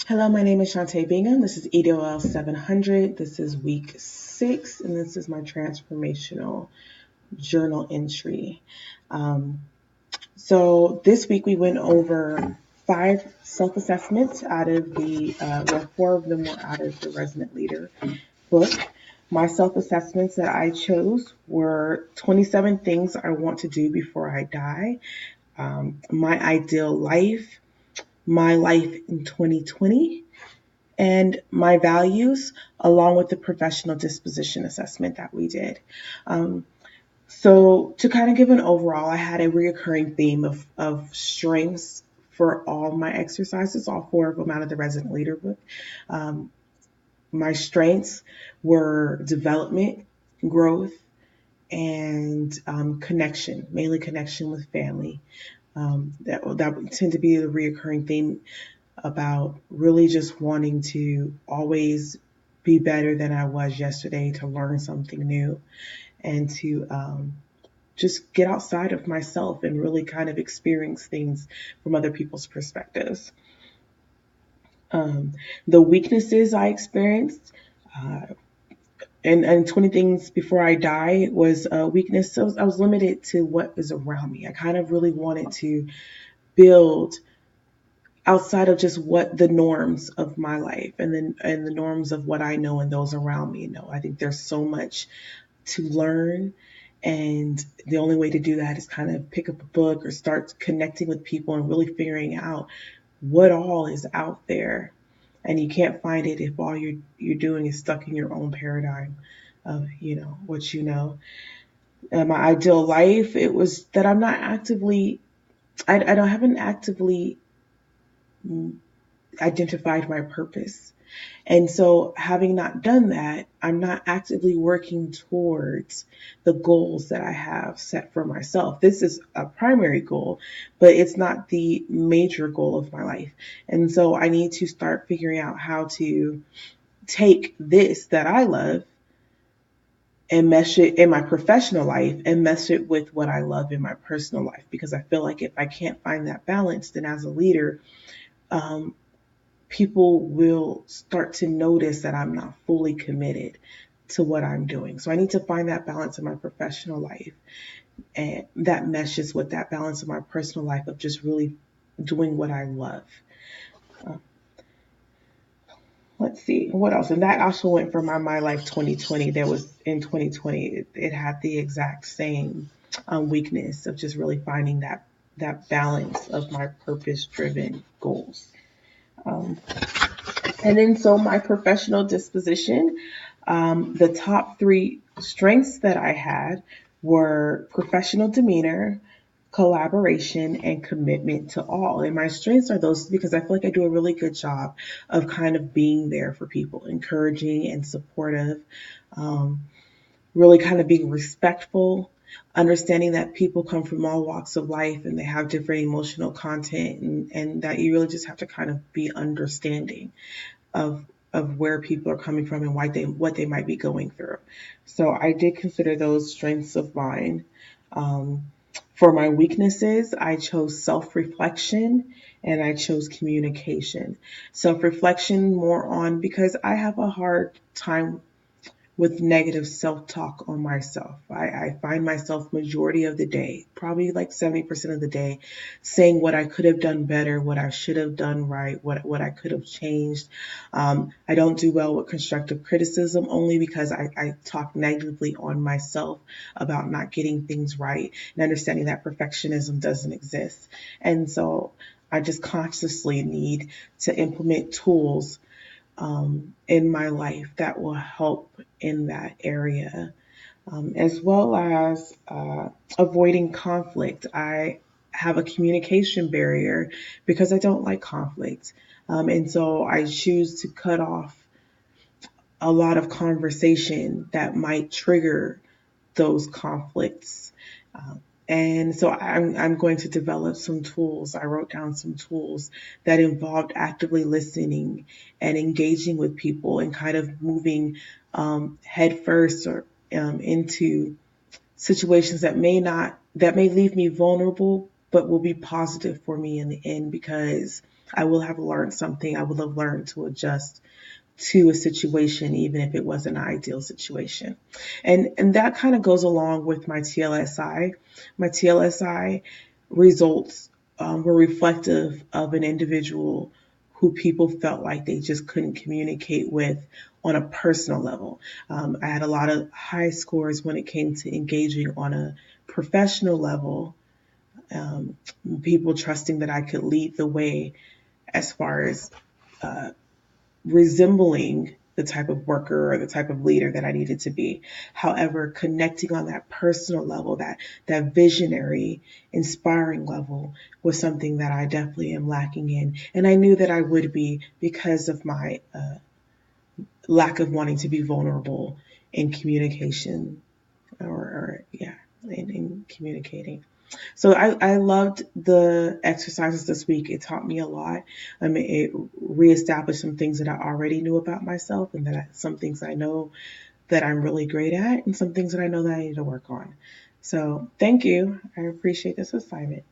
Hello, my name is Shantae Bingham. This is EDOL 700. This is week 6, and this is my transformational journal entry. Um, so this week we went over 5 self-assessments out of well, 4 of them were out of the Resonant Leader book. My self-assessments that I chose were 27 things I want to do before I die, my ideal life, my life in 2020, and my values, along with the professional disposition assessment that we did. Um, so, to kind of give an overall, I had a reoccurring theme of strengths for all my exercises, all 4 of them out of the Resident Leader book. Um, my strengths were development, growth, and connection, mainly connection with family. That would tend to be the reoccurring theme about really just wanting to always be better than I was yesterday, to learn something new, and to just get outside of myself and really kind of experience things from other people's perspectives. Um, the weaknesses I experienced, uh, and 20 things before I die was a weakness. So I was limited to what is around me. I kind of really wanted to build outside of just what the norms of my life and the norms of what I know and those around me know. I think there's so much to learn, and the only way to do that is kind of pick up a book or start connecting with people and really figuring out what all is out there. And you can't find it if all you're doing is stuck in your own paradigm of what you know. My ideal life, it was that I'm not actively I don't haven't actively identified my purpose. And so, having not done that, I'm not actively working towards the goals that I have set for myself. This is a primary goal, but it's not the major goal of my life. And so, I need to start figuring out how to take this that I love and mesh it in my professional life and mesh it with what I love in my personal life. Because I feel like if I can't find that balance, then as a leader, um, people will start to notice that I'm not fully committed to what I'm doing. So I need to find that balance in my professional life. And that meshes with that balance in my personal life of just really doing what I love. Uh, let's see, what else? And that also went for my life 2020. There was in 2020, it had the exact same weakness of just really finding that balance of my purpose driven goals. Um, And then, so my professional disposition, the top 3 strengths that I had were professional demeanor, collaboration, and commitment to all. And my strengths are those because I feel like I do a really good job of kind of being there for people, encouraging and supportive, um, really kind of being respectful, understanding that people come from all walks of life and they have different emotional content, and that you really just have to kind of be understanding of where people are coming from and what they might be going through. So I did consider those strengths of mine. Um, for my weaknesses, I chose self-reflection and I chose communication. Self-reflection more on because I have a hard time with negative self-talk on myself. I find myself majority of the day, probably like 70% of the day, saying what I could have done better, what I should have done right, what I could have changed. I don't do well with constructive criticism only because I talk negatively on myself about not getting things right and understanding that perfectionism doesn't exist. And so I just consciously need to implement tools in my life that will help in that area, as well as avoiding conflict. I have a communication barrier because I don't like conflict. And so I choose to cut off a lot of conversation that might trigger those conflicts. And so I'm going to develop some tools. I wrote down some tools that involved actively listening and engaging with people and kind of moving head first or into situations that may leave me vulnerable, but will be positive for me in the end because I will have learned something. I will have learned to adjust to a situation, even if it wasn't an ideal situation. And that kind of goes along with my TLSI. My TLSI results were reflective of an individual who people felt like they just couldn't communicate with on a personal level. I had a lot of high scores when it came to engaging on a professional level, um, people trusting that I could lead the way as far as uh, resembling the type of worker or the type of leader that I needed to be. However, connecting on that personal level, that visionary, inspiring level was something that I definitely am lacking in. And I knew that I would be because of my lack of wanting to be vulnerable in communication or yeah, in communicating. So I loved the exercises this week. It taught me a lot. I mean, it reestablished some things that I already knew about myself, and some things I know that I'm really great at, and some things that I know that I need to work on. So thank you. I appreciate this assignment.